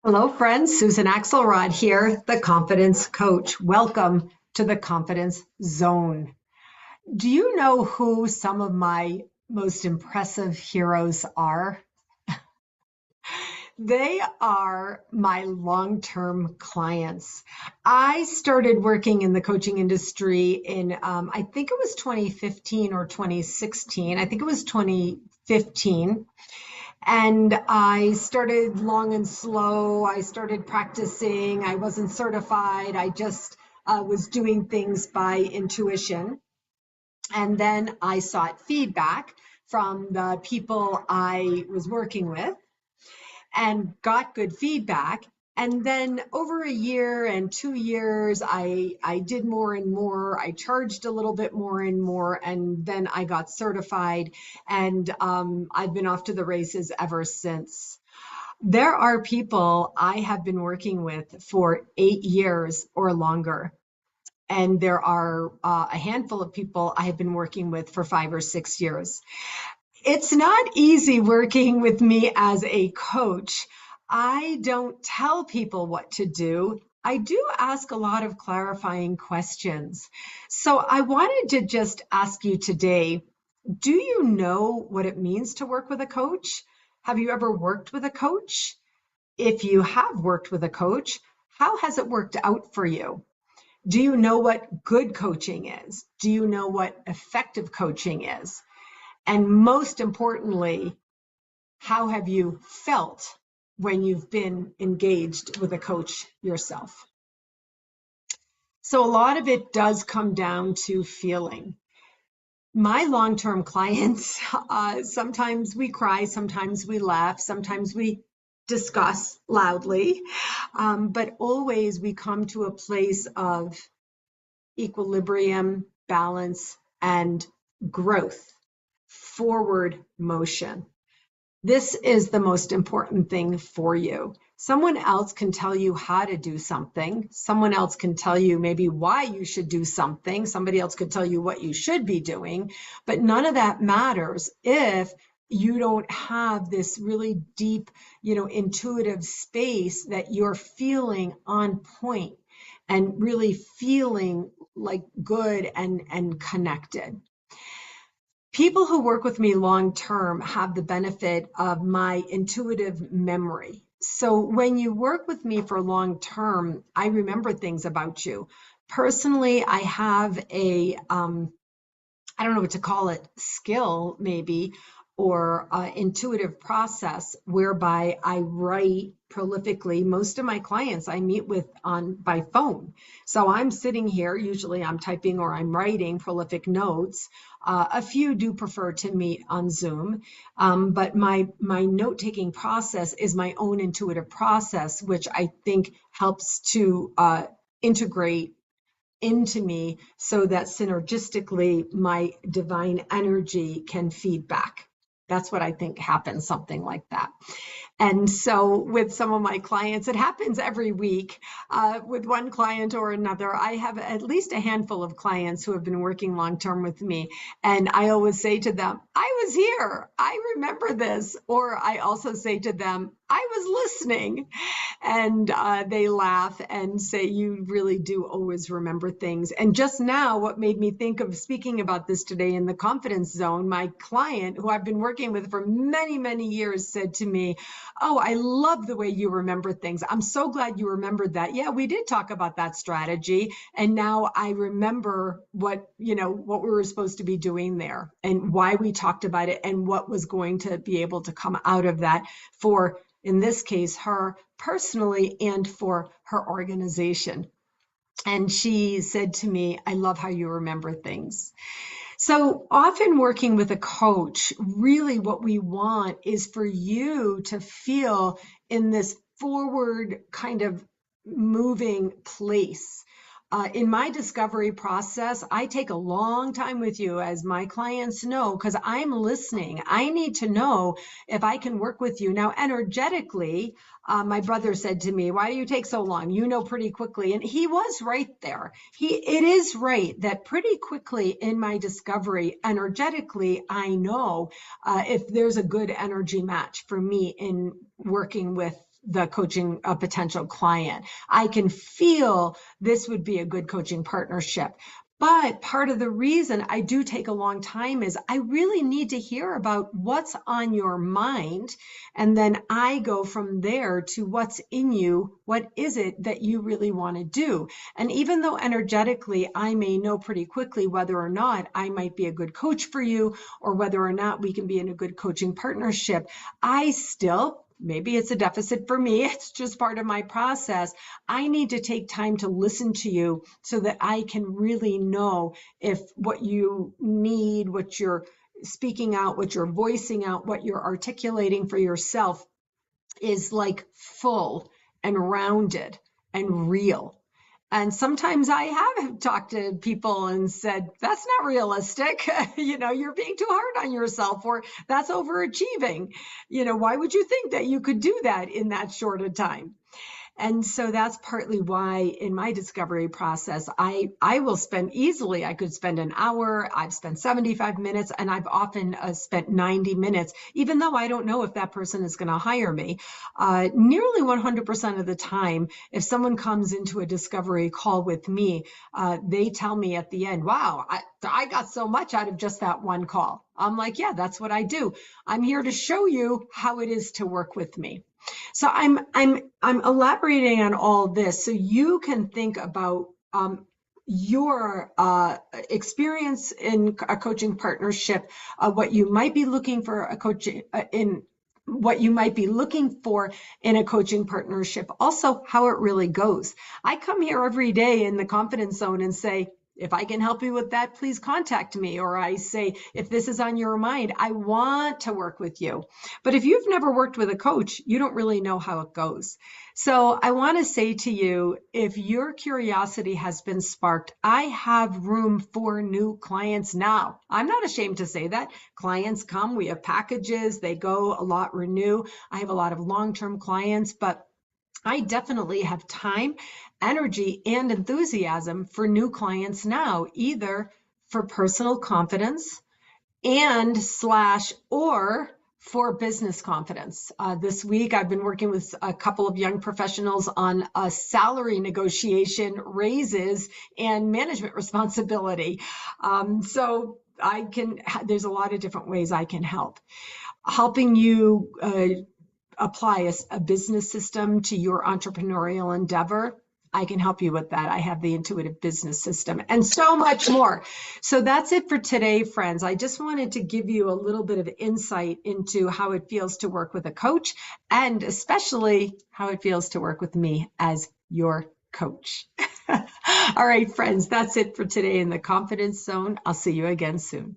Hello, friends. Susan Axelrod here, the Confidence Coach. Welcome to the Confidence Zone. Do you know who some of my most impressive heroes are? They are my long-term clients. I started working in the coaching industry in, I think it was 2015 or 2016. I think it was 2015. And I started long and slow. I started practicing. I wasn't certified. I just was doing things by intuition. And then I sought feedback from the people I was working with and got good feedback. And then over a year and 2 years, I did more and more. I charged a little bit more and more. And then I got certified. And I've been off to the races ever since. There are people I have been working with for 8 years or longer. And there are a handful of people I have been working with for 5 or 6 years. It's not easy working with me as a coach. I don't tell people what to do. I do ask a lot of clarifying questions. So I wanted to just ask you today, do you know what it means to work with a coach? Have you ever worked with a coach? If you have worked with a coach, how has it worked out for you? Do you know what good coaching is? Do you know what effective coaching is? And most importantly, how have you felt when you've been engaged with a coach yourself? So a lot of it does come down to feeling. My long-term clients, sometimes we cry, sometimes we laugh, sometimes we discuss loudly, but always we come to a place of equilibrium, balance, and growth, forward motion. This is the most important thing for you. Someone else can tell you how to do something. Someone else can tell you maybe why you should do something. Somebody else could tell you what you should be doing, but none of that matters if you don't have this really deep, intuitive space that you're feeling on point and really feeling like good and connected. People who work with me long term have the benefit of my intuitive memory. So when you work with me for long term, I remember things about you. Personally, I have I don't know what to call it, skill maybe, or intuitive process whereby I write prolifically. Most of my clients I meet with by phone. So I'm sitting here, usually I'm typing or I'm writing prolific notes. A few do prefer to meet on Zoom, but my note-taking process is my own intuitive process, which I think helps to integrate into me so that synergistically my divine energy can feed back. That's what I think happens, something like that. And so with some of my clients, it happens every week with one client or another. I have at least a handful of clients who have been working long-term with me. And I always say to them, I was here, I remember this. Or I also say to them, I was listening. And they laugh and say, you really do always remember things. And just now, what made me think of speaking about this today in the confidence zone, my client who I've been working with for many, many years said to me, oh, I love the way you remember things. I'm so glad you remembered that. Yeah, we did talk about that strategy. And now I remember what we were supposed to be doing there and why we talked about it and what was going to be able to come out of that for, in this case, her personally and for her organization. And she said to me, I love how you remember things. So often working with a coach, really what we want is for you to feel in this forward kind of moving place. In my discovery process, I take a long time with you, as my clients know, because I'm listening. I need to know if I can work with you. Now, energetically, my brother said to me, why do you take so long? You know pretty quickly. And he was right there. It is right that pretty quickly in my discovery, energetically, I know if there's a good energy match for me in working with the coaching, a potential client. I can feel this would be a good coaching partnership. But part of the reason I do take a long time is I really need to hear about what's on your mind. And then I go from there to what's in you. What is it that you really want to do? And even though energetically, I may know pretty quickly whether or not I might be a good coach for you or whether or not we can be in a good coaching partnership, I still, maybe it's a deficit for me, it's just part of my process, I need to take time to listen to you so that I can really know if what you need, what you're speaking out, what you're voicing out, what you're articulating for yourself is like full and rounded and real. And sometimes I have talked to people and said, that's not realistic. You're being too hard on yourself, or that's overachieving. Why would you think that you could do that in that short a time? And so that's partly why in my discovery process, I will spend easily, I could spend an hour, I've spent 75 minutes, and I've often spent 90 minutes, even though I don't know if that person is going to hire me. Nearly 100% of the time, if someone comes into a discovery call with me, they tell me at the end, wow, I got so much out of just that one call. I'm like, yeah, that's what I do. I'm here to show you how it is to work with me. So I'm elaborating on all this so you can think about your experience in a coaching partnership, what you might be looking for a coaching what you might be looking for in a coaching partnership, also how it really goes. I come here every day in the confidence zone and say, if I can help you with that, please contact me. Or I say, if this is on your mind, I want to work with you. But if you've never worked with a coach, you don't really know how it goes. So I want to say to you, if your curiosity has been sparked, I have room for new clients now. I'm not ashamed to say that. Clients come, we have packages, they go, a lot renew. I have a lot of long-term clients, but I definitely have time, energy, and enthusiasm for new clients now, either for personal confidence and / or for business confidence. This week, I've been working with a couple of young professionals on a salary negotiation, raises, and management responsibility. So there's a lot of different ways I can help. Helping you apply a business system to your entrepreneurial endeavor, I can help you with that. I have the intuitive business system and so much more. So that's it for today, friends. I just wanted to give you a little bit of insight into how it feels to work with a coach, and especially how it feels to work with me as your coach. All right, friends, that's it for today in the Confidence Zone. I'll see you again soon.